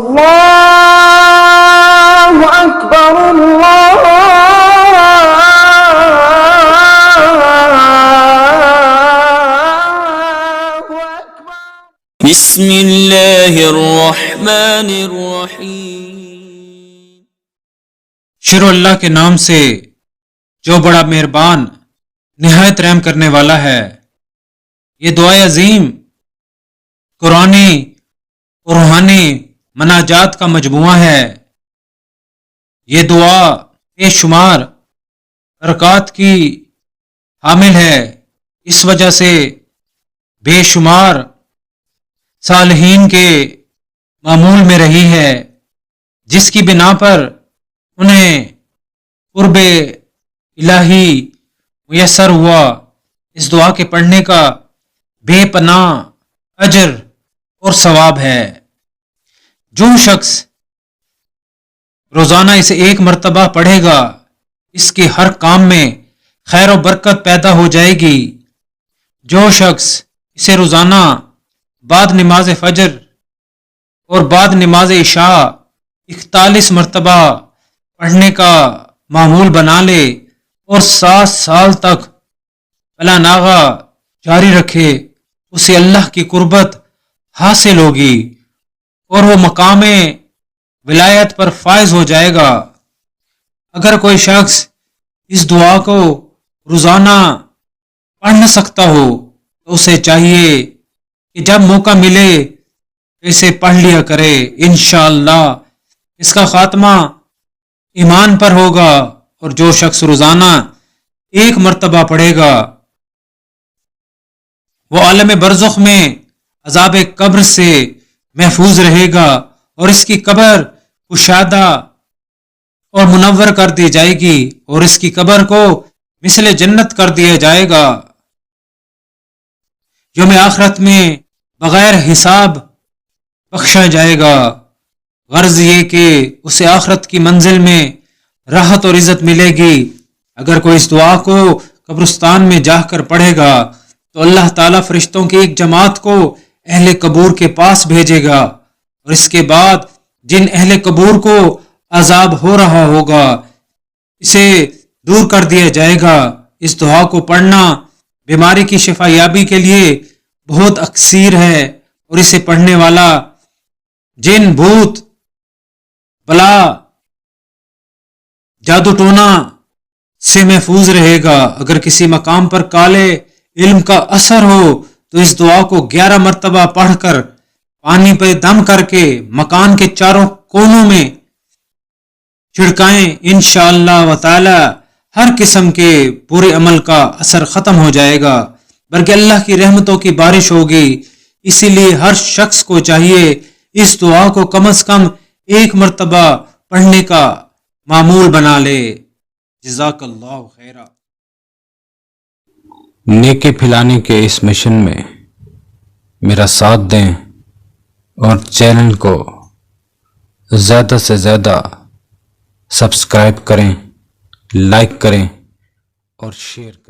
اللہ اکبر اللہ اکبر۔ بسم اللہ الرحمن الرحیم۔ شروع اللہ کے نام سے جو بڑا مہربان نہایت رحم کرنے والا ہے۔ یہ دعائے عظیم قرآنی اور روحانی مناجات کا مجموعہ ہے۔ یہ دعا بے شمار برکات کی حامل ہے، اس وجہ سے بے شمار صالحین کے معمول میں رہی ہے، جس کی بنا پر انہیں قرب الہی میسر ہوا۔ اس دعا کے پڑھنے کا بے پناہ اجر اور ثواب ہے۔ جو شخص روزانہ اسے ایک مرتبہ پڑھے گا، اس کے ہر کام میں خیر و برکت پیدا ہو جائے گی۔ جو شخص اسے روزانہ بعد نماز فجر اور بعد نماز عشاء 41 مرتبہ پڑھنے کا معمول بنا لے اور 7 سال تک بلا ناغہ جاری رکھے، اسے اللہ کی قربت حاصل ہوگی اور وہ مقام ولایت پر فائز ہو جائے گا۔ اگر کوئی شخص اس دعا کو روزانہ پڑھ نہ سکتا ہو تو اسے چاہیے کہ جب موقع ملے تو اسے پڑھ لیا کرے۔ انشاءاللہ اس کا خاتمہ ایمان پر ہوگا، اور جو شخص روزانہ ایک مرتبہ پڑھے گا وہ عالم برزخ میں عذاب قبر سے محفوظ رہے گا، اور اس کی قبر کشادہ اور منور کر دی جائے گی، اور اس کی قبر کو مثل جنت کر دیا جائے گا۔ یوم آخرت میں بغیر حساب بخشا جائے گا۔ غرض یہ کہ اسے آخرت کی منزل میں راحت اور عزت ملے گی۔ اگر کوئی اس دعا کو قبرستان میں جا کر پڑھے گا تو اللہ تعالیٰ فرشتوں کی ایک جماعت کو اہل قبور کے پاس بھیجے گا، اور اس کے بعد جن اہل قبور کو عذاب ہو رہا ہوگا اسے دور کر دیا جائے گا۔ اس دعا کو پڑھنا بیماری کی شفا یابی کے لیے بہت اکثیر ہے، اور اسے پڑھنے والا جن بھوت بلا جادو ٹونا سے محفوظ رہے گا۔ اگر کسی مقام پر کالے علم کا اثر ہو تو اس دعا کو 11 مرتبہ پڑھ کر پانی پہ دم کر کے مکان کے چاروں کونوں میں چھڑکائیں۔ انشاءاللہ و تعالی ہر قسم کے برے عمل کا اثر ختم ہو جائے گا، بلکہ اللہ کی رحمتوں کی بارش ہوگی۔ اسی لیے ہر شخص کو چاہیے اس دعا کو کم از کم ایک مرتبہ پڑھنے کا معمول بنا لے۔ جزاک اللہ خیرہ۔ نیکی پھیلانے کے اس مشن میں میرا ساتھ دیں اور چینل کو زیادہ سے زیادہ سبسکرائب کریں، لائک کریں اور شیئر کریں۔